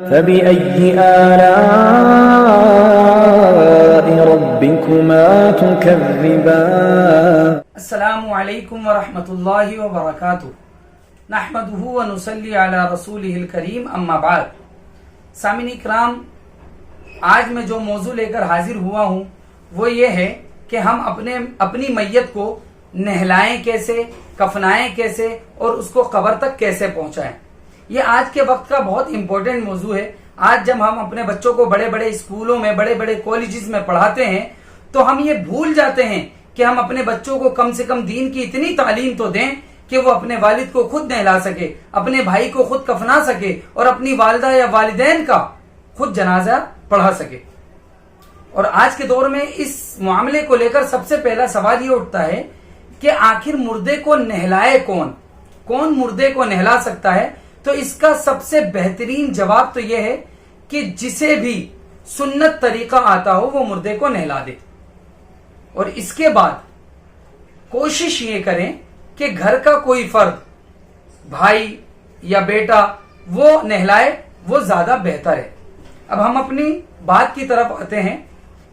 فبأي آلاء ربكما تكذبان السلام علیکم ورحمۃ اللہ وبرکاتہ نحمدہ ونصلی علی رسولہ الکریم اما بعد۔ سامعین اکرام، آج میں جو موضوع لے کر حاضر ہوا ہوں وہ یہ ہے کہ ہم اپنی میت کو نہلائیں کیسے، کفنائیں کیسے اور اس کو قبر تک کیسے پہنچائیں۔ یہ آج کے وقت کا بہت امپورٹنٹ موضوع ہے۔ آج جب ہم اپنے بچوں کو بڑے بڑے اسکولوں میں، بڑے بڑے کالجز میں پڑھاتے ہیں تو ہم یہ بھول جاتے ہیں کہ ہم اپنے بچوں کو کم سے کم دین کی اتنی تعلیم تو دیں کہ وہ اپنے والد کو خود نہلا سکے، اپنے بھائی کو خود کفنا سکے اور اپنی والدہ یا والدین کا خود جنازہ پڑھا سکے۔ اور آج کے دور میں اس معاملے کو لے کر سب سے پہلا سوال یہ اٹھتا ہے کہ آخر مردے کو نہلائے کون مردے کو نہلا سکتا ہے؟ تو اس کا سب سے بہترین جواب تو یہ ہے کہ جسے بھی سنت طریقہ آتا ہو وہ مردے کو نہلا دے، اور اس کے بعد کوشش یہ کریں کہ گھر کا کوئی فرد، بھائی یا بیٹا، وہ نہلائے، وہ زیادہ بہتر ہے۔ اب ہم اپنی بات کی طرف آتے ہیں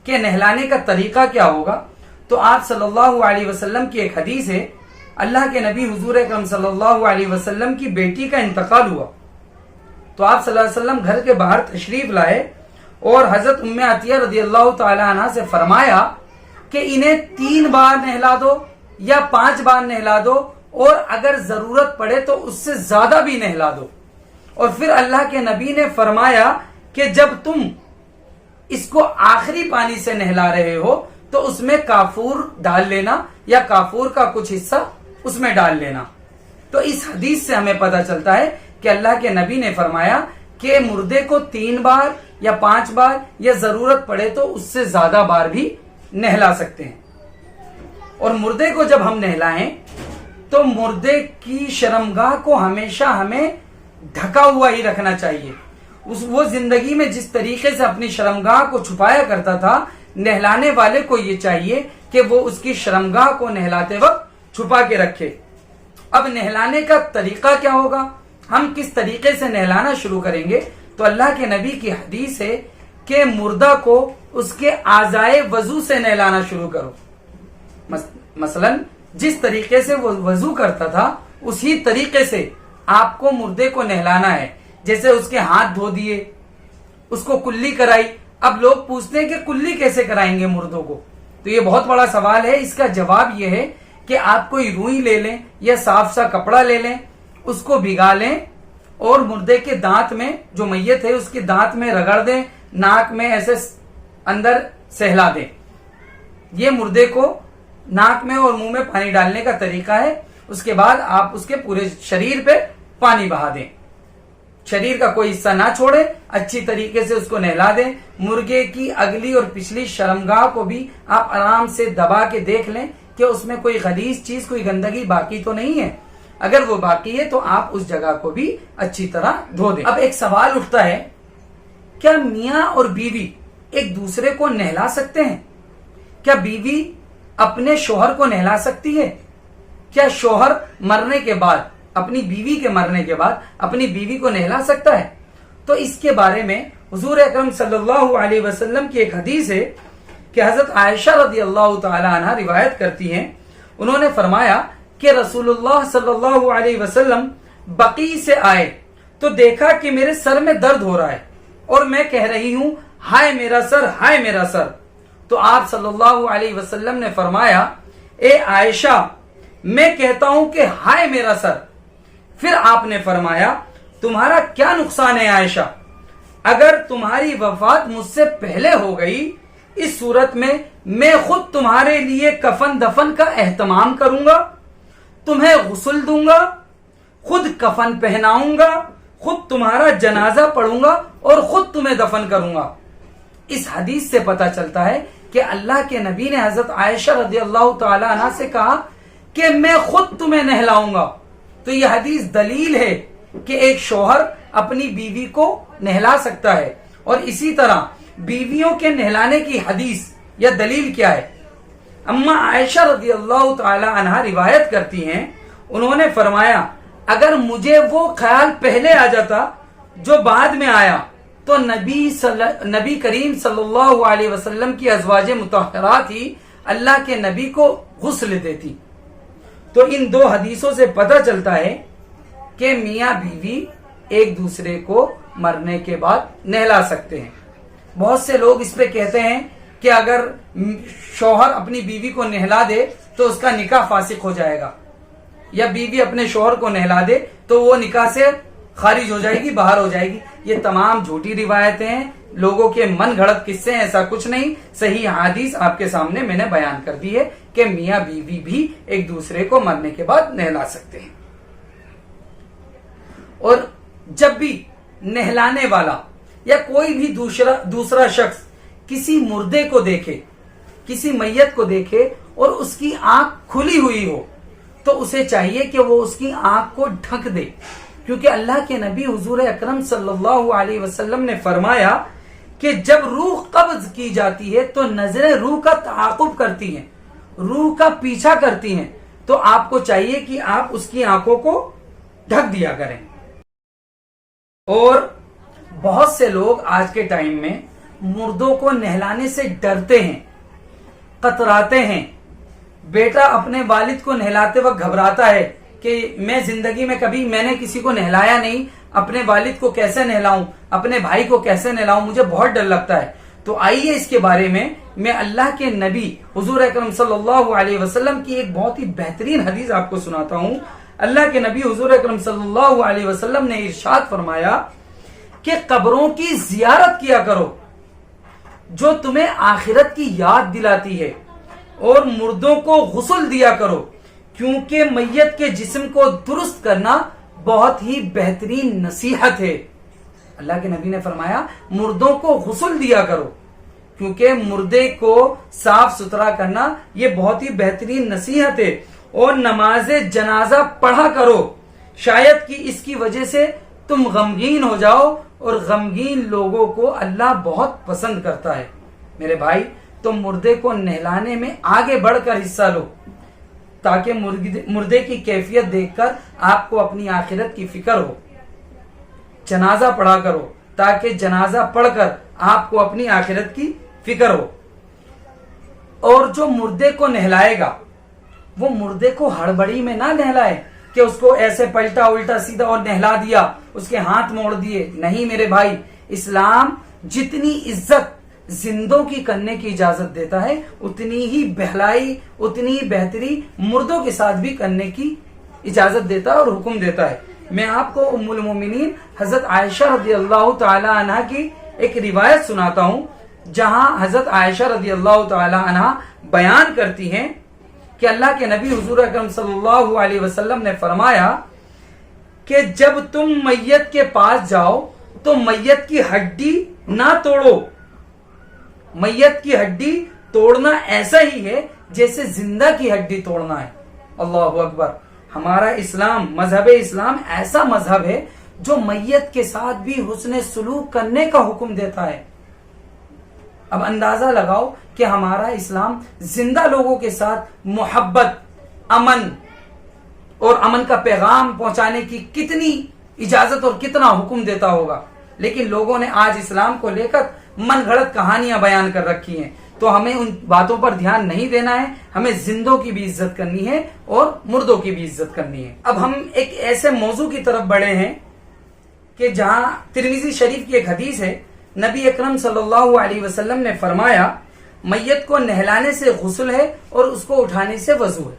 کہ نہلانے کا طریقہ کیا ہوگا۔ تو آپ صلی اللہ علیہ وسلم کی ایک حدیث ہے، اللہ کے نبی حضور اکرم صلی اللہ علیہ وسلم کی بیٹی کا انتقال ہوا تو آپ صلی اللہ علیہ وسلم گھر کے باہر تشریف لائے اور حضرت ام عطیہ رضی اللہ تعالی عنہ سے فرمایا کہ انہیں 3 بار نہلا دو یا 5 بار نہلا دو، اور اگر ضرورت پڑے تو اس سے زیادہ بھی نہلا دو۔ اور پھر اللہ کے نبی نے فرمایا کہ جب تم اس کو آخری پانی سے نہلا رہے ہو تو اس میں کافور ڈال لینا یا کافور کا کچھ حصہ اس میں ڈال لینا۔ تو اس حدیث سے ہمیں پتہ چلتا ہے کہ اللہ کے نبی نے فرمایا کہ مردے کو 3 بار یا 5 بار یا ضرورت پڑے تو اس سے زیادہ بار بھی نہلا سکتے ہیں۔ اور مردے کو جب ہم نہلائیں تو مردے کی شرمگاہ کو ہمیشہ ہمیں ڈھکا ہوا ہی رکھنا چاہیے۔ وہ زندگی میں جس طریقے سے اپنی شرمگاہ کو چھپایا کرتا تھا، نہلانے والے کو یہ چاہیے کہ وہ اس کی شرمگاہ کو نہلاتے وقت چھپا کے رکھے۔ اب نہلانے کا طریقہ کیا ہوگا، ہم کس طریقے سے نہلانا شروع کریں گے؟ تو اللہ کے نبی کی حدیث ہے کہ مردہ کو اس کے اعضائے وضو سے نہلانا شروع کرو۔ مثلا جس طریقے سے وہ وضو کرتا تھا اسی طریقے سے آپ کو مردے کو نہلانا ہے۔ جیسے اس کے ہاتھ دھو دیے، اس کو کلی کرائی۔ اب لوگ پوچھتے ہیں کہ کلی کیسے کرائیں گے مردوں کو؟ تو یہ بہت بڑا سوال ہے۔ اس کا جواب یہ ہے کہ آپ کوئی روئی لے لیں یا صاف سا کپڑا لے لیں، اس کو بھگا لیں اور مردے کے دانت میں، جو میت ہے اس کے دانت میں رگڑ دیں، ناک میں ایسے اندر سہلا دیں۔ یہ مردے کو ناک میں اور منہ میں پانی ڈالنے کا طریقہ ہے۔ اس کے بعد آپ اس کے پورے شریر پہ پانی بہا دیں، شریر کا کوئی حصہ نہ چھوڑے، اچھی طریقے سے اس کو نہلا دیں۔ مرغے کی اگلی اور پچھلی شرمگاہ کو بھی آپ آرام سے دبا کے دیکھ لیں کہ اس میں کوئی غلیظ چیز، کوئی گندگی باقی تو نہیں ہے۔ اگر وہ باقی ہے تو آپ اس جگہ کو بھی اچھی طرح دھو دیں۔ اب ایک سوال اٹھتا ہے، کیا میاں اور بیوی ایک دوسرے کو نہلا سکتے ہیں؟ کیا بیوی اپنے شوہر کو نہلا سکتی ہے؟ کیا شوہر مرنے کے بعد، اپنی بیوی کے مرنے کے بعد اپنی بیوی کو نہلا سکتا ہے؟ تو اس کے بارے میں حضور اکرم صلی اللہ علیہ وسلم کی ایک حدیث ہے کہ حضرت عائشہ رضی اللہ تعالی عنہ روایت کرتی ہیں، انہوں نے فرمایا کہ رسول اللہ صلی اللہ علیہ وسلم بقیع سے آئے تو دیکھا کہ میرے سر میں درد ہو رہا ہے اور میں کہہ رہی ہوں ہائے میرا سر، ہائے میرا سر۔ تو آپ صلی اللہ علیہ وسلم نے فرمایا، اے عائشہ میں کہتا ہوں کہ ہائے میرا سر۔ پھر آپ نے فرمایا، تمہارا کیا نقصان ہے عائشہ؟ اگر تمہاری وفات مجھ سے پہلے ہو گئی، اس صورت میں خود تمہارے لیے کفن دفن کا اہتمام کروں گا، تمہیں غسل دوں گا، خود کفن پہناؤں گا، خود تمہارا جنازہ پڑھوں گا اور خود تمہیں دفن کروں گا۔ اس حدیث سے پتہ چلتا ہے کہ اللہ کے نبی نے حضرت عائشہ رضی اللہ تعالی عنہ سے کہا کہ میں خود تمہیں نہلاؤں گا۔ تو یہ حدیث دلیل ہے کہ ایک شوہر اپنی بیوی کو نہلا سکتا ہے۔ اور اسی طرح بیویوں کے نہلانے کی حدیث یا دلیل کیا ہے؟ اما عائشہ رضی اللہ تعالی عنہ روایت کرتی ہیں، انہوں نے فرمایا، اگر مجھے وہ خیال پہلے آ جاتا جو بعد میں آیا تو نبی کریم صلی اللہ علیہ وسلم کی ازواج مطہرات ہی اللہ کے نبی کو غسل دیتی. تو ان دو حدیثوں سے پتہ چلتا ہے کہ میاں بیوی ایک دوسرے کو مرنے کے بعد نہلا سکتے ہیں. بہت سے لوگ اس پہ کہتے ہیں کہ اگر شوہر اپنی بیوی کو نہلا دے تو اس کا نکاح فاسق ہو جائے گا، یا بیوی اپنے شوہر کو نہلا دے تو وہ نکاح سے خارج ہو جائے گی، باہر ہو جائے گی. یہ تمام جھوٹی روایتیں ہیں، لوگوں کے من گھڑت قصے ہیں، ایسا کچھ نہیں. صحیح حدیث آپ کے سامنے میں نے بیان کر دی ہے کہ میاں بیوی بھی ایک دوسرے کو مرنے کے بعد نہلا سکتے ہیں. اور جب بھی نہلانے والا یا کوئی بھی دوسرا شخص کسی مردے کو دیکھے، کسی میت کو دیکھے اور اس کی آنکھ کھلی ہوئی ہو تو اسے چاہیے کہ وہ اس کی آنکھ کو ڈھک دے، کیونکہ اللہ کے نبی حضور اکرم صلی اللہ علیہ وسلم نے فرمایا کہ جب روح قبض کی جاتی ہے تو نظریں روح کا تعاقب کرتی ہیں، روح کا پیچھا کرتی ہیں. تو آپ کو چاہیے کہ آپ اس کی آنکھوں کو ڈھک دیا کریں. اور بہت سے لوگ آج کے ٹائم میں مردوں کو نہلانے سے ڈرتے ہیں، قطراتے ہیں. بیٹا اپنے والد کو نہلاتے وقت گھبراتا ہے کہ میں زندگی میں کبھی میں نے کسی کو نہلایا نہیں، اپنے والد کو کیسے نہلاؤں، اپنے بھائی کو کیسے نہلاؤں، مجھے بہت ڈر لگتا ہے. تو آئیے اس کے بارے میں اللہ کے نبی حضور اکرم صلی اللہ علیہ وسلم کی ایک بہت ہی بہترین حدیث آپ کو سناتا ہوں. اللہ کے نبی حضور اکرم صلی اللہ علیہ وسلم نے ارشاد فرمایا کہ قبروں کی زیارت کیا کرو جو تمہیں آخرت کی یاد دلاتی ہے، اور مردوں کو غسل دیا کرو کیونکہ میت کے جسم کو درست کرنا بہت ہی بہترین نصیحت ہے. اللہ کے نبی نے فرمایا مردوں کو غسل دیا کرو کیونکہ مردے کو صاف ستھرا کرنا یہ بہت ہی بہترین نصیحت ہے. اور نماز جنازہ پڑھا کرو، شاید کہ اس کی وجہ سے تم غمگین ہو جاؤ، اور غمگین لوگوں کو اللہ بہت پسند کرتا ہے. میرے بھائی، تم مردے کو نہلانے میں آگے بڑھ کر حصہ لو تاکہ مردے کی کیفیت دیکھ کر آپ کو اپنی آخرت کی فکر ہو. جنازہ پڑھا کرو تاکہ جنازہ پڑھ کر آپ کو اپنی آخرت کی فکر ہو. اور جو مردے کو نہلائے گا وہ مردے کو ہڑبڑی میں نہ نہلائے کہ اس کو ایسے پلٹا الٹا سیدھا اور نہلا دیا، اس کے ہاتھ موڑ دیے. نہیں میرے بھائی، اسلام جتنی عزت زندوں کی کرنے کی اجازت دیتا ہے اتنی ہی بہلائی، اتنی ہی بہتری مردوں کے ساتھ بھی کرنے کی اجازت دیتا ہے اور حکم دیتا ہے. میں آپ کو ام المومنین حضرت عائشہ رضی اللہ تعالی عنہ کی ایک روایت سناتا ہوں، جہاں حضرت عائشہ رضی اللہ تعالی عنہ بیان کرتی ہیں کہ اللہ کے نبی حضور اکرم صلی اللہ علیہ وسلم نے فرمایا کہ جب تم میت کے پاس جاؤ تو میت کی ہڈی نہ توڑو. میت کی ہڈی توڑنا ایسا ہی ہے جیسے زندہ کی ہڈی توڑنا ہے. اللہ اکبر. ہمارا اسلام، مذہب اسلام ایسا مذہب ہے جو میت کے ساتھ بھی حسن سلوک کرنے کا حکم دیتا ہے. اب اندازہ لگاؤ کہ ہمارا اسلام زندہ لوگوں کے ساتھ محبت، امن اور امن کا پیغام پہنچانے کی کتنی اجازت اور کتنا حکم دیتا ہوگا. لیکن لوگوں نے آج اسلام کو لے کر من گھڑت کہانیاں بیان کر رکھی ہیں. تو ہمیں ان باتوں پر دھیان نہیں دینا ہے، ہمیں زندوں کی بھی عزت کرنی ہے اور مردوں کی بھی عزت کرنی ہے. اب ہم ایک ایسے موضوع کی طرف بڑھے ہیں کہ جہاں ترمذی شریف کی ایک حدیث ہے، نبی اکرم صلی اللہ علیہ وسلم نے فرمایا میت کو نہلانے سے غسل ہے اور اس کو اٹھانے سے وضو ہے.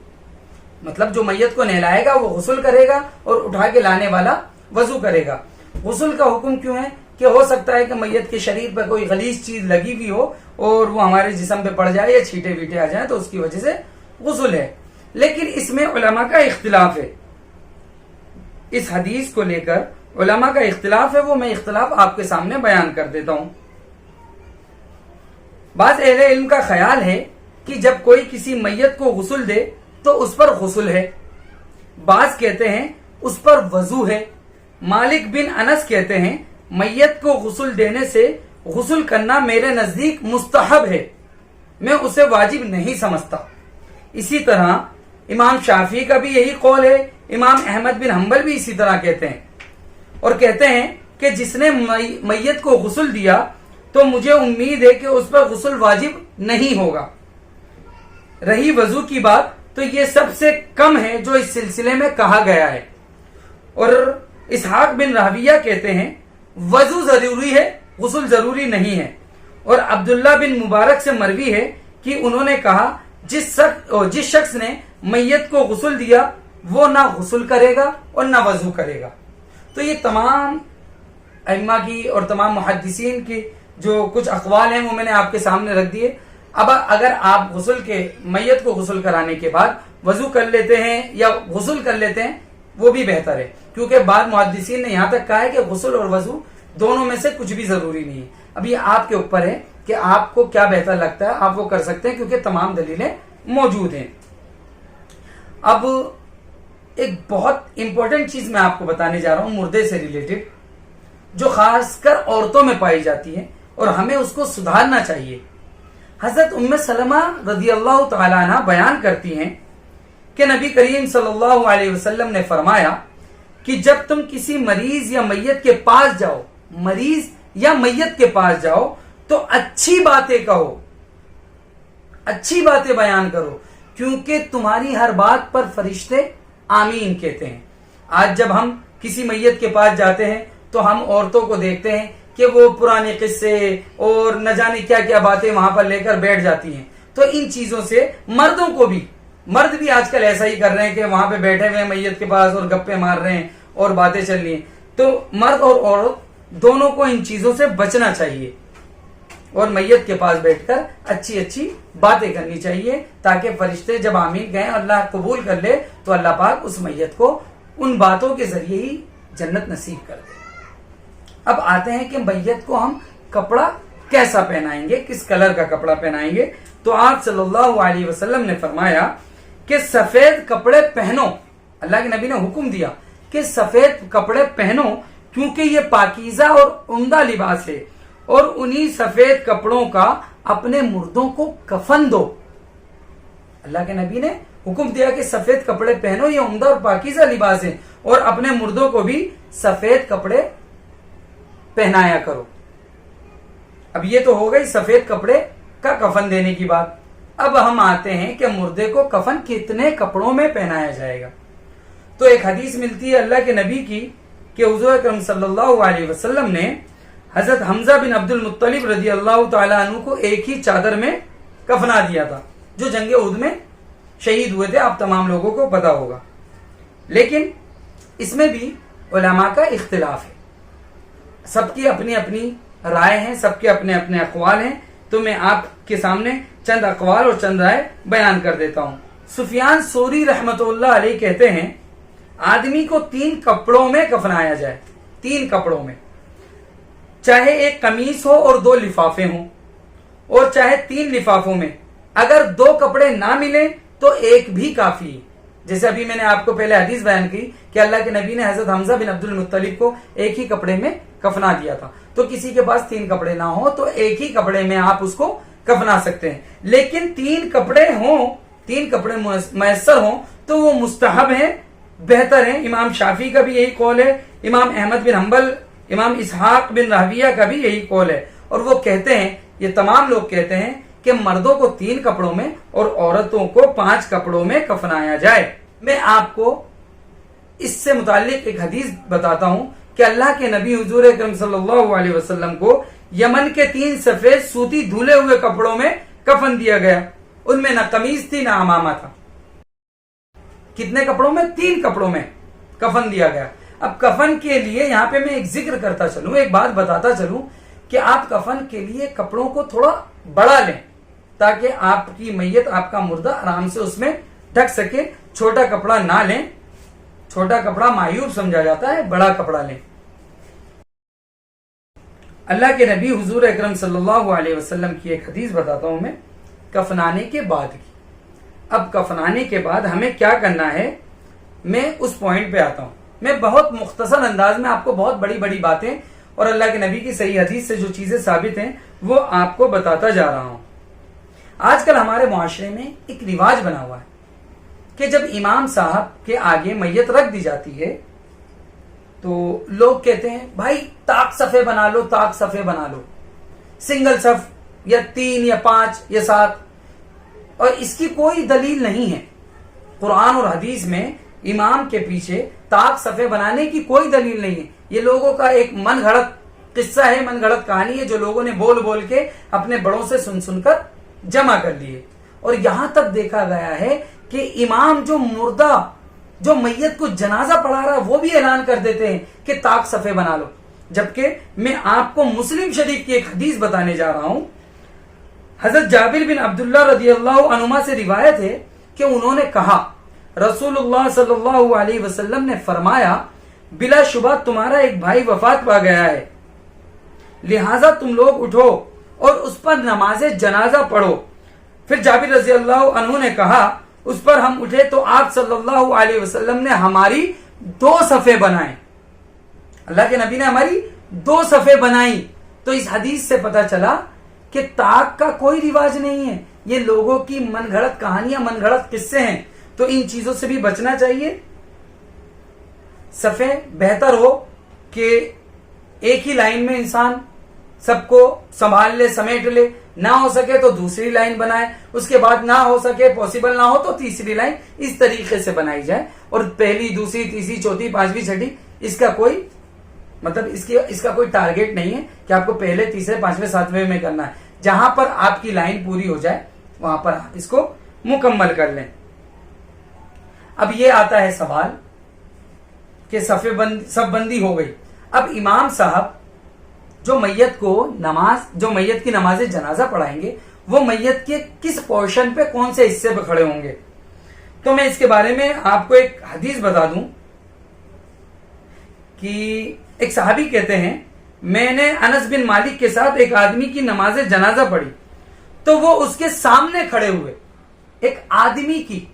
مطلب جو میت کو نہلائے گا وہ غسل کرے گا اور اٹھا کے لانے والا وضو کرے گا. غسل کا حکم کیوں ہے؟ کہ ہو سکتا ہے کہ میت کے شریر پر کوئی غلیظ چیز لگی ہوئی ہو اور وہ ہمارے جسم پہ پڑ جائے یا چھینٹے ویٹے آ جائیں تو اس کی وجہ سے غسل ہے. لیکن اس میں علماء کا اختلاف ہے. اس حدیث کو لے کر علماء کا اختلاف ہے، وہ میں اختلاف آپ کے سامنے بیان کر دیتا ہوں. بعض اہل علم کا خیال ہے کہ جب کوئی کسی میت کو غسل دے تو اس پر غسل ہے. بعض کہتے ہیں اس پر وضو ہے. مالک بن انس کہتے ہیں میت کو غسل دینے سے غسل کرنا میرے نزدیک مستحب ہے، میں اسے واجب نہیں سمجھتا. اسی طرح امام شافعی کا بھی یہی قول ہے، امام احمد بن حنبل بھی اسی طرح کہتے ہیں اور کہتے ہیں کہ جس نے میت کو غسل دیا تو مجھے امید ہے کہ اس پر غسل واجب نہیں ہوگا. رہی وضو کی بات تو یہ سب سے کم ہے جو اس سلسلے میں کہا گیا ہے. اور اسحاق بن راہویہ کہتے ہیں وضو ضروری ہے، غسل ضروری نہیں ہے. اور عبداللہ بن مبارک سے مروی ہے کہ انہوں نے کہا جس شخص نے میت کو غسل دیا وہ نہ غسل کرے گا اور نہ وضو کرے گا. تو یہ تمام ائمہ کی اور تمام محدثین کی جو کچھ اقوال ہیں وہ میں نے آپ کے سامنے رکھ دیے. اب اگر آپ میت کو غسل کرانے کے بعد وضو کر لیتے ہیں یا غسل کر لیتے ہیں وہ بھی بہتر ہے، کیونکہ بعض محدثین نے یہاں تک کہا ہے کہ غسل اور وضو دونوں میں سے کچھ بھی ضروری نہیں ہے. اب یہ آپ کے اوپر ہے کہ آپ کو کیا بہتر لگتا ہے، آپ وہ کر سکتے ہیں کیونکہ تمام دلیلیں موجود ہیں. اب ایک بہت امپورٹنٹ چیز میں آپ کو بتانے جا رہا ہوں مردے سے ریلیٹڈ، جو خاص کر عورتوں میں پائی جاتی ہے اور ہمیں اس کو سدھارنا چاہیے. حضرت ام سلمہ رضی اللہ تعالی عنہ بیان کرتی ہیں کہ نبی کریم صلی اللہ علیہ وسلم نے فرمایا کہ جب تم کسی مریض یا میت کے پاس جاؤ تو اچھی باتیں کہو، اچھی باتیں بیان کرو، کیونکہ تمہاری ہر بات پر فرشتے آمین کہتے ہیں. آج جب ہم کسی میت کے پاس جاتے ہیں تو ہم عورتوں کو دیکھتے ہیں کہ وہ پرانے قصے اور نہ جانے کیا کیا باتیں وہاں پر لے کر بیٹھ جاتی ہیں. تو ان چیزوں سے مرد بھی آج کل ایسا ہی کر رہے ہیں کہ وہاں پہ بیٹھے ہوئے ہیں میت کے پاس اور گپے مار رہے ہیں اور باتیں چل رہی ہیں. تو مرد اور عورت دونوں کو ان چیزوں سے بچنا چاہیے اور میت کے پاس بیٹھ کر اچھی اچھی باتیں کرنی چاہیے تاکہ فرشتے جب آمین کہیں اللہ قبول کر لے تو اللہ پاک اس میت کو ان باتوں کے ذریعے ہی جنت نصیب کر دے. اب آتے ہیں کہ میت کو ہم کپڑا کیسا پہنائیں گے، کس کلر کا کپڑا پہنائیں گے. تو آپ صلی اللہ علیہ وسلم نے فرمایا کہ سفید کپڑے پہنو. اللہ کے نبی نے حکم دیا کہ سفید کپڑے پہنو کیونکہ یہ پاکیزہ اور عمدہ لباس ہے، اور انہی سفید کپڑوں کا اپنے مردوں کو کفن دو. اللہ کے نبی نے حکم دیا کہ سفید کپڑے پہنو، یہ عمدہ اور پاکیزہ لباس ہے، اور اپنے مردوں کو بھی سفید کپڑے پہنایا کرو. اب یہ تو ہو گئی سفید کپڑے کا کفن دینے کی بات. اب ہم آتے ہیں کہ مردے کو کفن کتنے کپڑوں میں پہنایا جائے گا. تو ایک حدیث ملتی ہے اللہ کے نبی کی کہ حضور اکرم صلی اللہ علیہ وسلم نے حضرت حمزہ بن عبد المطلب رضی اللہ تعالیٰ عنہ کو ایک ہی چادر میں کفنا دیا تھا، جو جنگ احد میں شہید ہوئے تھے. آپ تمام لوگوں کو پتا ہوگا. لیکن اس میں بھی علماء کا اختلاف ہے، سب کی اپنی اپنی رائے ہیں، سب کے اپنے اپنے اقوال ہیں. تو میں آپ کے سامنے چند اقوال اور چند رائے بیان کر دیتا ہوں. سفیان ثوری رحمت اللہ علیہ کہتے ہیں آدمی کو 3 کپڑوں میں کفنایا جائے، 3 کپڑوں میں، چاہے ایک قمیص ہو اور 2 لفافے ہوں، اور چاہے 3 لفافوں میں. اگر 2 کپڑے نہ ملیں تو ایک بھی کافی ہے. جیسے ابھی میں نے آپ کو پہلے حدیث بیان کی کہ اللہ کے نبی نے حضرت حمزہ بن عبد المطلب کو ایک ہی کپڑے میں کفنا دیا تھا. تو کسی کے پاس 3 کپڑے نہ ہو تو ایک ہی کپڑے میں آپ اس کو کفنا سکتے ہیں. لیکن 3 کپڑے ہوں، 3 کپڑے میسر ہوں تو وہ مستحب ہیں، بہتر ہیں. امام شافعی کا بھی یہی قول ہے، امام احمد بن حنبل، امام اسحاق بن راہویہ کا بھی یہی قول ہے. اور وہ کہتے ہیں، یہ تمام لوگ کہتے ہیں کہ مردوں کو 3 کپڑوں میں اور عورتوں کو 5 کپڑوں میں کفنایا جائے. میں آپ کو اس سے متعلق ایک حدیث بتاتا ہوں کہ اللہ کے نبی حضور اکرم صلی اللہ علیہ وسلم کو یمن کے 3 سفید سوتی دھلے ہوئے کپڑوں میں کفن دیا گیا. ان میں نہ قمیض تھی نہ عمامہ تھا. کتنے کپڑوں میں؟ 3 کپڑوں میں کفن دیا گیا. اب کفن کے لیے یہاں پہ میں ایک ذکر کرتا چلوں، ایک بات بتاتا چلوں کہ آپ کفن کے لیے کپڑوں کو تھوڑا بڑا لیں تاکہ آپ کی میت، آپ کا مردہ آرام سے اس میں ڈھک سکے. چھوٹا کپڑا نہ لیں، چھوٹا کپڑا معیوب سمجھا جاتا ہے، بڑا کپڑا لیں. اللہ کے نبی حضور اکرم صلی اللہ علیہ وسلم کی ایک حدیث بتاتا ہوں میں کفنانے کے بعد کی. اب کفنانے کے بعد ہمیں کیا کرنا ہے، میں اس پوائنٹ پہ آتا ہوں. میں بہت مختصر انداز میں آپ کو بہت بڑی بڑی باتیں اور اللہ کے نبی کی صحیح حدیث سے جو چیزیں ثابت ہیں وہ آپ کو بتاتا جا رہا ہوں. آج کل ہمارے معاشرے میں ایک رواج بنا ہوا ہے کہ جب امام صاحب کے آگے میت رکھ دی جاتی ہے تو لوگ کہتے ہیں بھائی طاق صفے بنا لو، طاق صفے بنا لو، سنگل صف یا 3 یا 5 یا 7، اور اس کی کوئی دلیل نہیں ہے۔ قرآن اور حدیث میں امام کے پیچھے طاق صفے بنانے کی کوئی دلیل نہیں ہے۔ یہ لوگوں کا ایک من گھڑت قصہ ہے، من گھڑت کہانی ہے جو لوگوں نے بول بول کے اپنے بڑوں سے سن کر جمع کر لیے۔ اور یہاں تک دیکھا گیا ہے کہ امام جو مردہ، جو میت کو جنازہ پڑھا رہا ہے، وہ بھی اعلان کر دیتے ہیں کہ طاق صفے بنا لو۔ جبکہ میں آپ کو مسلم شریف کی ایک حدیث بتانے جا رہا ہوں۔ حضرت جابر بن عبداللہ رضی اللہ عنہما سے روایت ہے کہ انہوں نے کہا رسول اللہ صلی اللہ علیہ وسلم نے فرمایا بلا شبہ تمہارا ایک بھائی وفات پا گیا ہے، لہذا تم لوگ اٹھو اور اس پر نماز جنازہ پڑھو۔ پھر جابر رضی اللہ عنہ نے کہا اس پر ہم اٹھے تو آپ صلی اللہ علیہ وسلم نے ہماری 2 صفیں بنائیں، اللہ کے نبی نے ہماری 2 صفیں بنائی۔ تو اس حدیث سے پتا چلا کہ طاق کا کوئی رواج نہیں ہے، یہ لوگوں کی من گھڑت کہانیاں، من گھڑت قصے ہیں۔ تو ان چیزوں سے بھی بچنا چاہیے۔ صفیں بہتر ہو کہ ایک ہی لائن میں انسان سب کو سنبھال لے، سمیٹ لے، نہ ہو سکے تو دوسری لائن بنائے، اس کے بعد نہ ہو سکے، پاسبل نہ ہو تو تیسری لائن، اس طریقے سے بنائی جائے۔ اور پہلی، دوسری، تیسری، چوتھی، 5ویں، 6ٹھی، اس کا کوئی مطلب اس کا کوئی ٹارگیٹ نہیں ہے کہ آپ کو پہلے، تیسرے، 5ویں، 7ویں میں کرنا ہے۔ جہاں پر آپ کی لائن پوری ہو جائے وہاں پر آپ اس کو مکمل کر لیں۔ اب یہ آتا ہے سوال کہ صف بندی ہو گئی، اب امام صاحب جو میت کی نماز جنازہ پڑھائیں گے وہ میت کے کس پورشن پہ، کون سے حصے پہ کھڑے ہوں گے؟ تو میں اس کے بارے میں آپ کو ایک حدیث بتا دوں کہ ایک صحابی کہتے ہیں میں نے انس بن مالک کے ساتھ ایک آدمی کی نماز جنازہ پڑھی تو وہ اس کے سامنے کھڑے ہوئے۔ ایک آدمی کی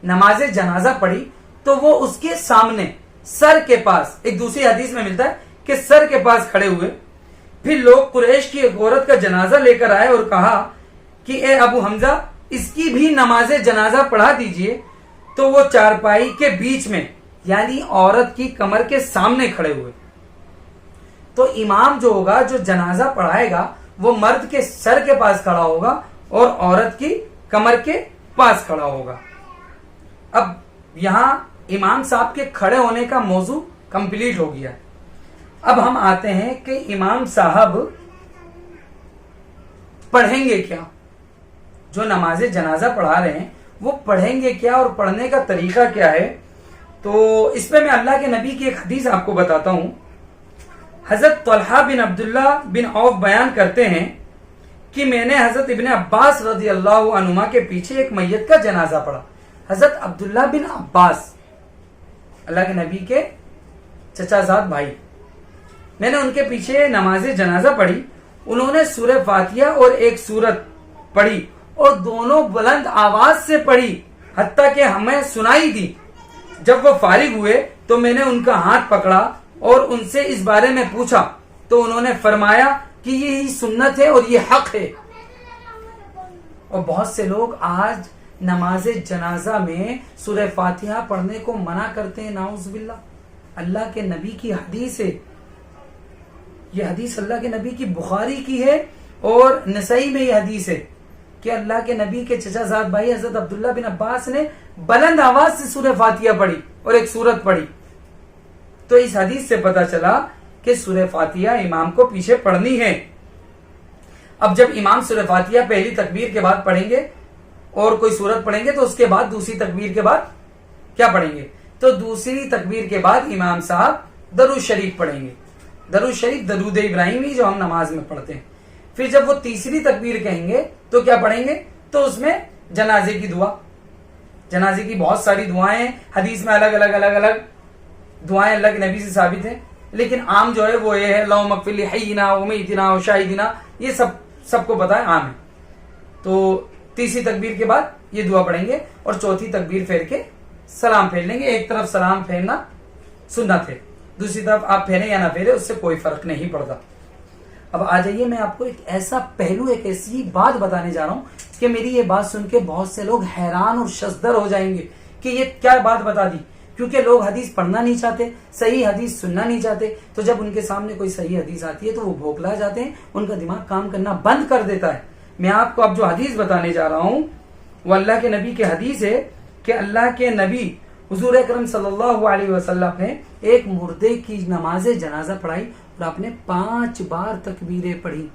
نماز جنازہ پڑھی تو وہ اس کے سامنے، سر کے پاس، ایک دوسری حدیث میں ملتا ہے کہ سر کے پاس کھڑے ہوئے۔ پھر لوگ قریش کی ایک عورت کا جنازہ لے کر آئے اور کہا کہ اے ابو حمزہ اس کی بھی نماز جنازہ پڑھا دیجئے، تو وہ چارپائی کے بیچ میں یعنی عورت کی کمر کے سامنے کھڑے ہوئے۔ تو امام جو ہوگا، جو جنازہ پڑھائے گا، وہ مرد کے سر کے پاس کھڑا ہوگا اور عورت کی کمر کے پاس کھڑا ہوگا۔ اب یہاں امام صاحب کے کھڑے ہونے کا موضوع کمپلیٹ ہو گیا۔ اب ہم آتے ہیں کہ امام صاحب پڑھیں گے کیا، جو نماز جنازہ پڑھا رہے ہیں وہ پڑھیں گے کیا اور پڑھنے کا طریقہ کیا ہے؟ تو اس پہ میں اللہ کے نبی کی ایک حدیث آپ کو بتاتا ہوں۔ حضرت طلحہ بن عبداللہ بن عوف بیان کرتے ہیں کہ میں نے حضرت ابن عباس رضی اللہ عنہما کے پیچھے ایک میت کا جنازہ پڑھا۔ حضرت عبداللہ بن عباس اللہ کے نبی کے چچا زاد بھائی، میں نے ان کے پیچھے نماز جنازہ پڑھی۔ انہوں نے سورہ فاتحہ اور ایک سورت پڑھی اور دونوں بلند آواز سے پڑھی حتیٰ کہ ہمیں سنائی دی۔ جب وہ فارغ ہوئے تو میں نے ان کا ہاتھ پکڑا اور ان سے اس بارے میں پوچھا تو انہوں نے فرمایا کہ یہ سنت ہے اور یہ حق ہے۔ اور بہت سے لوگ آج نماز جنازہ میں سورہ فاتحہ پڑھنے کو منع کرتے ہیں، نعوذ باللہ۔ اللہ کے نبی کی حدیث ہے، یہ حدیث اللہ کے نبی کی بخاری کی ہے اور نسائی میں یہ حدیث ہے کہ اللہ کے نبی کے چچا زاد بھائی حضرت عبداللہ بن عباس نے بلند آواز سے سورہ فاتحہ پڑھی اور ایک سورت پڑھی۔ تو اس حدیث سے پتا چلا کہ سورہ فاتحہ امام کو پیچھے پڑھنی ہے۔ اب جب امام سورہ فاتحہ پہلی تکبیر کے بعد پڑھیں گے اور کوئی سورت پڑھیں گے تو اس کے بعد دوسری تکبیر کے بعد کیا پڑھیں گے؟ تو دوسری تکبیر کے بعد امام صاحب درود شریف پڑھیں گے، درود شریف، درود ابراہیمی جو ہم نماز میں پڑھتے ہیں۔ پھر جب وہ تیسری تکبیر کہیں گے تو کیا پڑھیں گے؟ تو اس میں جنازے کی دعا، جنازے کی بہت ساری دعائیں ہیں، حدیث میں الگ الگ دعائیں اللہ کے نبی سے ثابت ہیں، لیکن عام جو ہے وہ یہ ہے اللہم اغفر لی حینا و میتنا و شاہدنا، یہ سب کو پتا ہے، عام ہے۔ تو تیسری تکبیر کے بعد یہ دعا پڑھیں گے اور چوتھی تکبیر پھیر کے سلام پھیر لیں گے۔ ایک طرف سلام پھیرنا سنت ہے، دوسری طرف آپ پھیریں یا نہ پھیریں اس سے کوئی فرق نہیں پڑتا۔ اب آ جائیے، میں آپ کو ایک ایسا پہلو، ایک ایسی بات بتانے جا رہا ہوں کہ میری یہ بات سن کے بہت سے لوگ حیران اور شزدر ہو جائیں گے کہ یہ کیا بات بتا دی۔ کیونکہ لوگ حدیث پڑھنا نہیں چاہتے، صحیح حدیث سننا نہیں چاہتے، تو جب ان کے سامنے کوئی صحیح حدیث آتی ہے تو وہ بھوکلا جاتے ہیں، ان کا دماغ کام کرنا بند کر دیتا ہے۔ میں آپ کو اب جو حدیث بتانے جا رہا ہوں وہ اللہ کے نبی کی حدیث ہے کہ اللہ کے نبی حضور اکرم صلی اللہ علیہ وسلم نے ایک مردے کی نماز جنازہ پڑھائی اور آپ نے 5 بار تکبیریں پڑھی،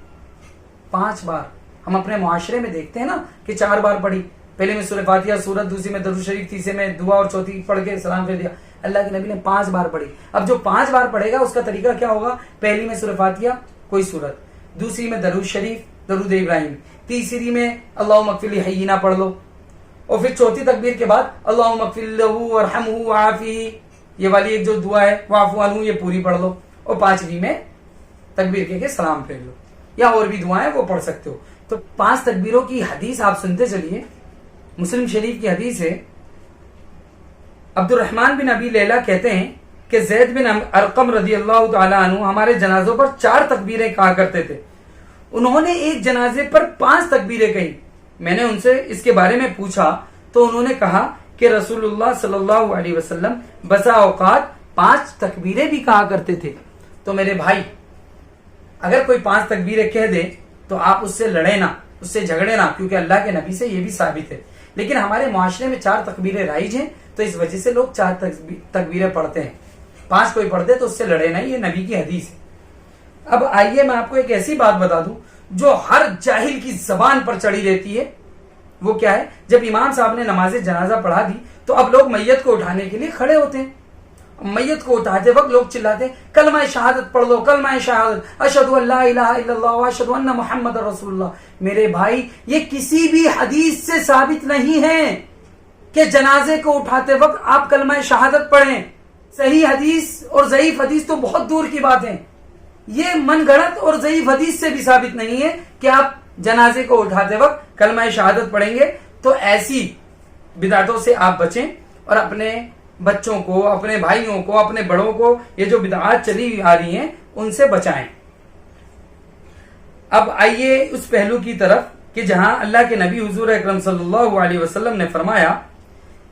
5 بار۔ ہم اپنے معاشرے میں دیکھتے ہیں نا کہ 4 بار پڑھی، پہلے میں سورہ فاتحہ سورت، دوسری میں درود شریف، تیسرے میں دعا اور چوتھی پڑھ کے سلام پھیر دیا۔ اللہ کے نبی نے 5 بار پڑھی۔ اب جو 5 بار پڑھے گا اس کا طریقہ کیا ہوگا؟ پہلی میں سورہ فاتحہ کوئی سورت، دوسری میں درود شریف درود ابراہیم، تیسری میں اللہم اغفر لی حیینا پڑھ لو، اور پھر چوتھی تکبیر کے بعد اللہم اغفر لہ وارحمہ وعافیہ، یہ والی ایک جو دعا ہے واعف عنہ، یہ پوری پڑھ لو، اور 5ویں میں تکبیر کہہ کے سلام پھیر لو، یا اور بھی دعائیں وہ پڑھ سکتے ہو۔ تو 5 تکبیروں کی حدیث آپ سنتے چلیے۔ مسلم شریف کی حدیث ہے، عبد الرحمن بن ابی لیلہ کہتے ہیں کہ زید بن ارقم رضی اللہ تعالی عنہ ہمارے جنازوں پر 4 تکبیریں کہا کرتے تھے۔ انہوں نے ایک جنازے پر 5 تکبیریں کہیں۔ میں نے ان سے اس کے بارے میں پوچھا تو انہوں نے کہا کہ رسول اللہ صلی اللہ علیہ وسلم بسا اوقات 5 تکبیریں بھی کہا کرتے تھے۔ تو میرے بھائی، اگر کوئی 5 تکبیریں کہہ دے تو آپ اس سے لڑے نہ، اس سے جھگڑے نہ، کیونکہ اللہ کے نبی سے یہ بھی ثابت ہے۔ لیکن ہمارے معاشرے میں 4 تکبیریں رائج ہیں، تو اس وجہ سے لوگ 4 تکبیریں پڑھتے ہیں، 5 کوئی پڑھ دے تو اس سے لڑے نہ، یہ نبی کی حدیث ہے۔ اب آئیے میں آپ کو ایک ایسی بات بتا دوں جو ہر جاہل کی زبان پر چڑھی رہتی ہے۔ وہ کیا ہے؟ جب امام صاحب نے نماز جنازہ پڑھا دی تو اب لوگ میت کو اٹھانے کے لیے کھڑے ہوتے ہیں۔ میت کو اٹھاتے وقت لوگ چلاتے ہیں کلمہ شہادت پڑھ لو، کلمہ شہادت، اشہد ان لا الہ الا اللہ واشہد ان محمد رسول اللہ۔ میرے بھائی، یہ کسی بھی حدیث سے ثابت نہیں ہے کہ جنازے کو اٹھاتے وقت آپ کلمہ شہادت پڑھیں۔ صحیح حدیث اور ضعیف حدیث تو بہت دور کی بات ہے، یہ من گھڑت اور ضعیف حدیث سے بھی ثابت نہیں ہے کہ آپ جنازے کو اٹھاتے وقت کلمہ شہادت پڑھیں گے۔ تو ایسی بدعتوں سے آپ بچیں اور اپنے بچوں کو، اپنے بھائیوں کو، اپنے بڑوں کو یہ جو بدعات چلی آ رہی ہیں ان سے بچائیں۔ اب آئیے اس پہلو کی طرف کہ جہاں اللہ کے نبی حضور اکرم صلی اللہ علیہ وسلم نے فرمایا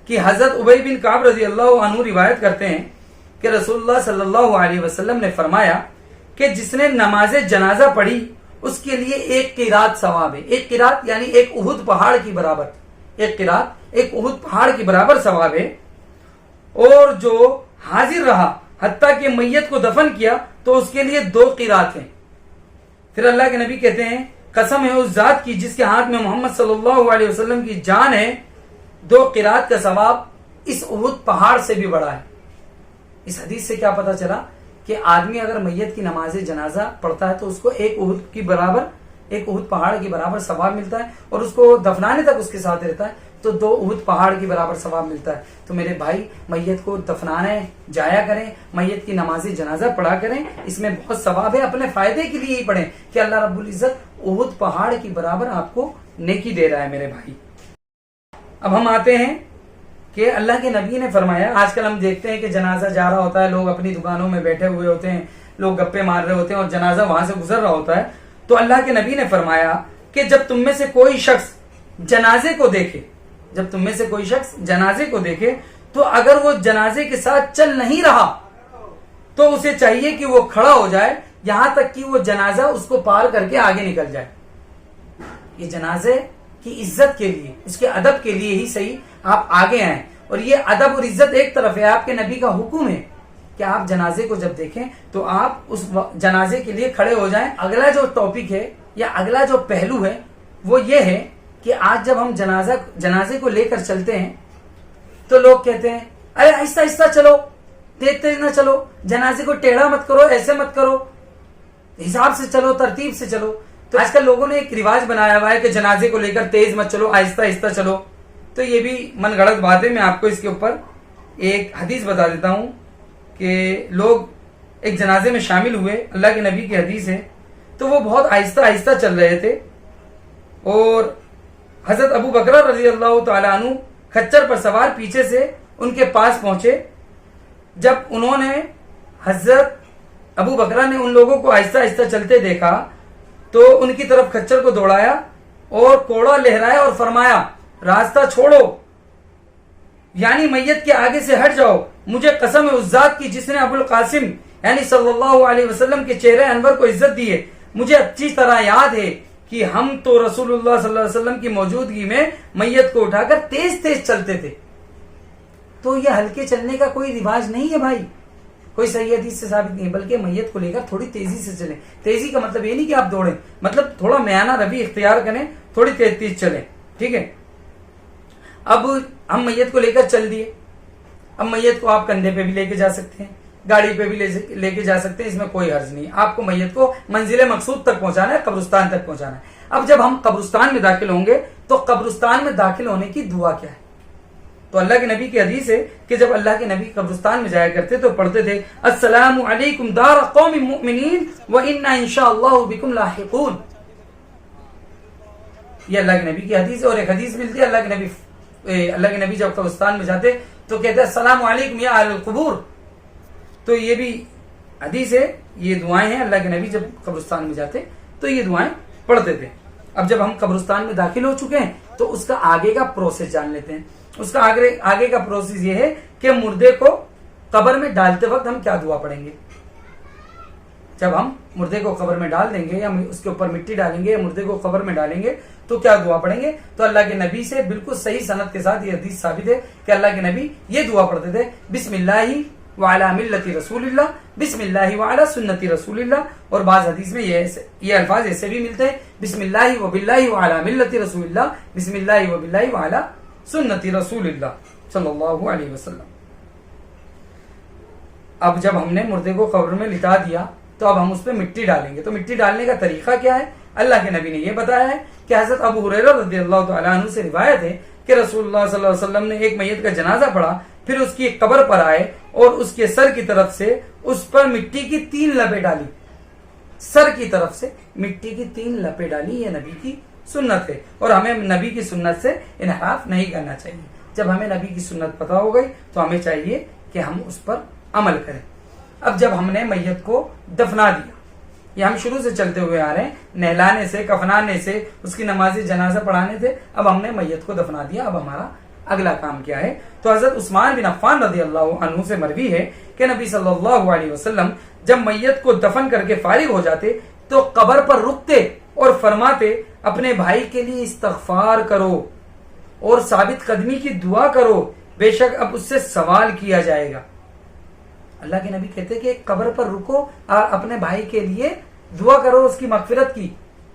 کہ حضرت ابی بن کعب رضی اللہ عنہ روایت کرتے ہیں کہ رسول اللہ صلی اللہ علیہ وسلم نے فرمایا کہ جس نے نماز جنازہ پڑھی اس کے لیے 1 قرات ثواب ہے۔ 1 قرات یعنی ایک احد پہاڑ کی برابر، 1 قرات ایک احد پہاڑ کی برابر ثواب ہے۔ اور جو حاضر رہا حتیٰ کہ میت کو دفن کیا تو اس کے لیے 2 قرات ہیں۔ پھر اللہ کے نبی کہتے ہیں قسم ہے اس ذات کی جس کے ہاتھ میں محمد صلی اللہ علیہ وسلم کی جان ہے، 2 قرات کا ثواب اس احد پہاڑ سے بھی بڑا ہے۔ اس حدیث سے کیا پتا چلا کہ آدمی اگر میت کی نماز جنازہ پڑھتا ہے تو اس کو 1 احد کی برابر، 1 احد پہاڑ کی برابر ثواب ملتا ہے، اور اس کو دفنانے تک اس کے ساتھ رہتا ہے تو 2 احد پہاڑ کی برابر ثواب ملتا ہے۔ تو میرے بھائی، میت کو دفنانے جایا کریں، میت کی نماز جنازہ پڑھا کریں، اس میں بہت ثواب ہے۔ اپنے فائدے کے لیے ہی پڑھیں کہ اللہ رب العزت احد پہاڑ کی برابر آپ کو نیکی دے رہا ہے میرے بھائی۔ اب ہم آتے ہیں کہ اللہ کے نبی نے فرمایا، آج کل ہم دیکھتے ہیں کہ جنازہ جا رہا ہوتا ہے، لوگ اپنی دکانوں میں بیٹھے ہوئے ہوتے ہیں، لوگ گپے مار رہے ہوتے ہیں اور جنازہ وہاں سے گزر رہا ہوتا ہے، تو اللہ کے نبی نے فرمایا کہ جب تم میں سے کوئی شخص جنازے کو دیکھے، جب تم میں سے کوئی شخص جنازے کو دیکھے تو اگر وہ جنازے کے ساتھ چل نہیں رہا تو اسے چاہیے کہ وہ کھڑا ہو جائے یہاں تک کہ وہ جنازہ اس کو پار کر کے آگے نکل جائے۔ یہ جنازے کی عزت کے لیے، اس کے ادب کے لیے ہی صحیح آپ آگے آئیں، اور یہ ادب اور عزت ایک طرف ہے، آپ کے نبی کا حکم ہے کہ آپ جنازے کو جب دیکھیں تو آپ اس جنازے کے لیے کھڑے ہو جائیں۔ اگلا جو ٹاپک ہے یا اگلا جو پہلو ہے وہ یہ ہے کہ آج جب ہم جنازے کو لے کر چلتے ہیں تو لوگ کہتے ہیں ارے آہستہ آہستہ چلو، تیز تیز نہ چلو، جنازے کو ٹیڑھا مت کرو، ایسے مت کرو، حساب سے چلو، ترتیب سے چلو۔ تو آج کل لوگوں نے ایک رواج بنایا ہوا ہے کہ جنازے کو لے کر تیز مت چلو، آہستہ آہستہ چلو۔ تو یہ بھی من گھڑت بات ہے۔ میں آپ کو اس کے اوپر ایک حدیث بتا دیتا ہوں کہ لوگ ایک جنازے میں شامل ہوئے، اللہ کے نبی کی حدیث ہے، تو وہ بہت آہستہ آہستہ چل رہے تھے، اور حضرت ابو بکر رضی اللہ تعالیٰ عنہ کھچر پر سوار پیچھے سے ان کے پاس پہنچے۔ جب انہوں نے حضرت ابو بکر نے ان لوگوں کو آہستہ آہستہ چلتے دیکھا تو ان کی طرف کھچر کو دوڑایا اور کوڑا لہرایا اور فرمایا راستہ چھوڑو، یعنی میت کے آگے سے ہٹ جاؤ، مجھے قسم ہے اس ذات کی جس نے ابو القاسم یعنی صلی اللہ علیہ وسلم کے چہرے انور کو عزت دی ہے، مجھے اچھی طرح یاد ہے کہ ہم تو رسول اللہ صلی اللہ علیہ وسلم کی موجودگی میں میت کو اٹھا کر تیز تیز چلتے تھے۔ تو یہ ہلکے چلنے کا کوئی رواج نہیں ہے بھائی، کوئی صحیح حدیث سے ثابت نہیں ہے، بلکہ میت کو لے کر تھوڑی تیزی سے چلیں۔ تیزی کا مطلب یہ نہیں کہ آپ دوڑیں، مطلب تھوڑا میانہ روی اختیار کریں، تھوڑی تیز تیز چلیں، ٹھیک ہے۔ اب ہم میت کو لے کر چل دیے، اب میت کو آپ کندھے پہ بھی لے کے جا سکتے ہیں، گاڑی پہ بھی لے کے جا سکتے ہیں، اس میں کوئی حرج نہیں۔ آپ کو میت کو منزل مقصود تک پہنچانا ہے، قبرستان تک پہنچانا ہے۔ اب جب ہم قبرستان میں داخل ہوں گے تو قبرستان میں داخل ہونے کی دعا کیا ہے؟ تو اللہ کے نبی کی حدیث ہے کہ جب اللہ کے نبی قبرستان میں جایا کرتے تو پڑھتے تھے السلام علیکم دار قوم مؤمنین وانا انشاءاللہ بکم لاحقون۔ یہ اللہ کے نبی کی حدیث ہے۔ اور ایک حدیث ملتی ہے اللہ کے نبی جب قبرستان میں جاتے تو کہتے ہیں السلام علیکم یا اہل القبور۔ تو یہ بھی حدیث ہے، یہ دعائیں ہیں، اللہ کے نبی جب قبرستان میں جاتے تو یہ دعائیں پڑھتے تھے۔ اب جب ہم قبرستان میں داخل ہو چکے ہیں تو اس کا آگے کا پروسیس جان لیتے ہیں۔ اس کا آگے کا پروسیس یہ ہے کہ مردے کو قبر میں ڈالتے وقت ہم کیا دعا پڑھیں گے۔ جب ہم مردے کو قبر میں ڈال دیں گے یا اس کے اوپر مٹی ڈالیں گے یا مردے کو قبر میں ڈالیں گے تو کیا دعا پڑھیں گے؟ تو اللہ کے نبی سے بالکل صحیح سند کے ساتھ یہ حدیث ثابت ہے کہ اللہ کے نبی یہ دعا پڑھتے تھے بسم اللہ وعلی ملت رسول اللہ، بسم اللہ وعلی سنت رسول اللہ۔ اور بعض حدیث میں یہ الفاظ ایسے بھی ملتے ہیں بسم اللہ وباللہ وعلی ملت رسول اللہ، بسم اللہ وباللہ وعلی سنت رسول اللہ صلی اللہ علیہ وسلم۔ اب جب ہم نے مردے کو قبر میں لٹا دیا تو اب ہم اس پہ مٹی ڈالیں گے۔ تو مٹی ڈالنے کا طریقہ کیا ہے؟ اللہ کے نبی نے یہ بتایا ہے کہ حضرت ابو ہریرہ رضی اللہ تعالیٰ عنہ سے روایت ہے کہ رسول اللہ صلی اللہ علیہ وسلم نے ایک میت کا جنازہ پڑھا، پھر اس کی قبر پر آئے اور اس کے سر کی طرف سے اس پر مٹی کی 3 لپیں ڈالی۔ سر کی طرف سے مٹی کی 3 لپیں ڈالی، یہ نبی کی سنت ہے اور ہمیں نبی کی سنت سے انحراف نہیں کرنا چاہیے۔ جب ہمیں نبی کی سنت پتہ ہو گئی تو ہمیں چاہیے کہ ہم اس پر عمل کریں۔ اب جب ہم نے میت کو دفنا دیا، یہ ہم شروع سے چلتے ہوئے آ رہے ہیں، نہلانے سے، کفنانے سے، اس کی نماز جنازہ پڑھانے سے، اب ہم نے میت کو دفنا دیا۔ اب ہمارا اگلا کام کیا ہے؟ تو حضرت عثمان بن عفان رضی اللہ عنہ سے مروی ہے کہ نبی صلی اللہ علیہ وسلم جب میت کو دفن کر کے فارغ ہو جاتے تو قبر پر رکتے اور فرماتے اپنے بھائی کے لیے استغفار کرو اور ثابت قدمی کی دعا کرو، بے شک اب اس سے سوال کیا جائے گا۔ اللہ کے نبی کہتے کہ قبر پر رکو اور اپنے بھائی کے لیے دعا کرو اس کی مغفرت کی،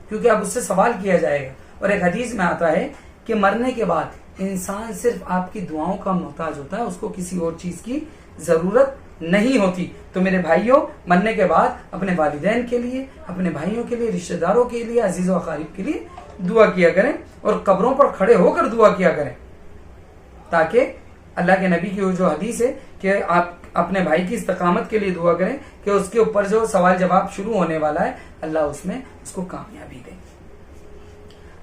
کیونکہ اب اس سے سوال کیا جائے گا۔ اور ایک حدیث میں آتا ہے کہ مرنے کے بعد انسان صرف آپ کی دعاؤں کا محتاج ہوتا ہے، اس کو کسی اور چیز کی ضرورت نہیں ہوتی۔ تو میرے بھائیوں، مرنے کے بعد اپنے والدین کے لیے، اپنے بھائیوں کے لیے، رشتہ داروں کے لیے، عزیز و اقارب کے لیے دعا کیا کریں اور قبروں پر کھڑے ہو کر دعا کیا کریں، تاکہ اللہ کے نبی کی جو حدیث ہے کہ آپ اپنے بھائی کی استقامت کے لیے دعا کریں کہ اس کے اوپر جو سوال جواب شروع ہونے والا ہے اللہ اس میں اس کو کامیابی دے۔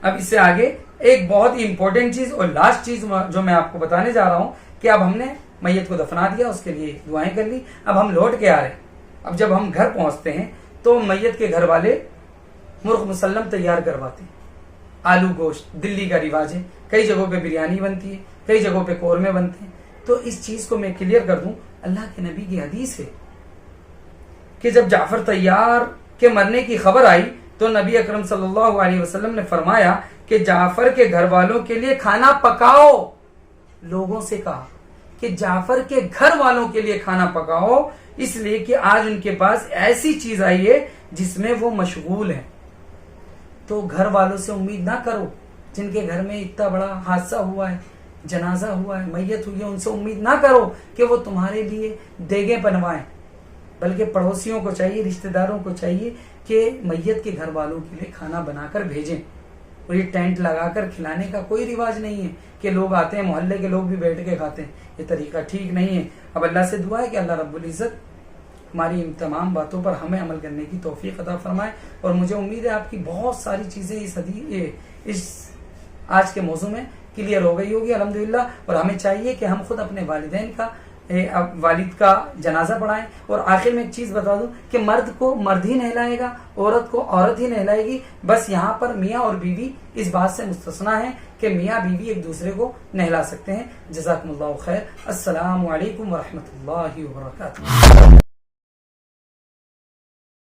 اب اس سے آگے ایک بہت ہی امپورٹنٹ چیز اور لاسٹ چیز جو میں آپ کو بتانے جا رہا ہوں کہ اب ہم نے میت کو دفنا دیا، اس کے لیے دعائیں کر لی، اب ہم لوٹ کے آ رہے ہیں۔ اب جب ہم گھر پہنچتے ہیں تو میت کے گھر والے مرغ مسلم تیار کرواتے ہیں، آلو گوشت، دلی کا رواج ہے، کئی جگہوں پہ بریانی بنتی ہے، کئی جگہوں پہ قورمے بنتے ہیں۔ تو اس چیز کو میں کلیئر کر دوں، اللہ کے نبی کی حدیث ہے کہ جب جعفر طیار کے مرنے کی خبر آئی تو نبی اکرم صلی اللہ علیہ وسلم نے فرمایا کہ جعفر کے گھر والوں کے لیے کھانا پکاؤ۔ لوگوں سے کہا کہ جعفر کے گھر والوں کے لیے کھانا پکاؤ، اس لیے کہ آج ان کے پاس ایسی چیز آئی ہے جس میں وہ مشغول ہیں۔ تو گھر والوں سے امید نہ کرو، جن کے گھر میں اتنا بڑا حادثہ ہوا ہے، جنازہ ہوا ہے، میت ہوئی ہے، ان سے امید نہ کرو کہ وہ تمہارے لیے دیگیں بنوائیں، بلکہ پڑوسیوں کو چاہیے، رشتہ داروں کو چاہیے کہ میت کے گھر والوں کے لیے کھانا بنا کر بھیجیں۔ اور یہ ٹینٹ لگا کر کھلانے کا کوئی رواج نہیں ہے کہ لوگ آتے ہیں، محلے کے لوگ بھی بیٹھ کے کھاتے ہیں، یہ طریقہ ٹھیک نہیں ہے۔ اب اللہ سے دعا ہے کہ اللہ رب العزت ہماری ان تمام باتوں پر ہمیں عمل کرنے کی توفیق عطا فرمائے۔ اور مجھے امید ہے آپ کی بہت ساری چیزیں اس آج کے موضوع میں کلیئر ہو گئی ہوگی الحمدللہ۔ اور ہمیں چاہیے کہ ہم خود اپنے والدین کا والد کا جنازہ پڑھائیں. اور آخر میں ایک چیز بتا دوں کہ مرد کو مرد ہی نہلائے گا, عورت کو عورت ہی نہلائے گی. بس یہاں پر میاں اور بیوی اس بات سے مستثنا ہیں کہ میاں بیوی ایک دوسرے کو نہلا سکتے ہیں. جزاکم اللہ خیر. السلام علیکم ورحمۃ اللہ وبرکاتہ.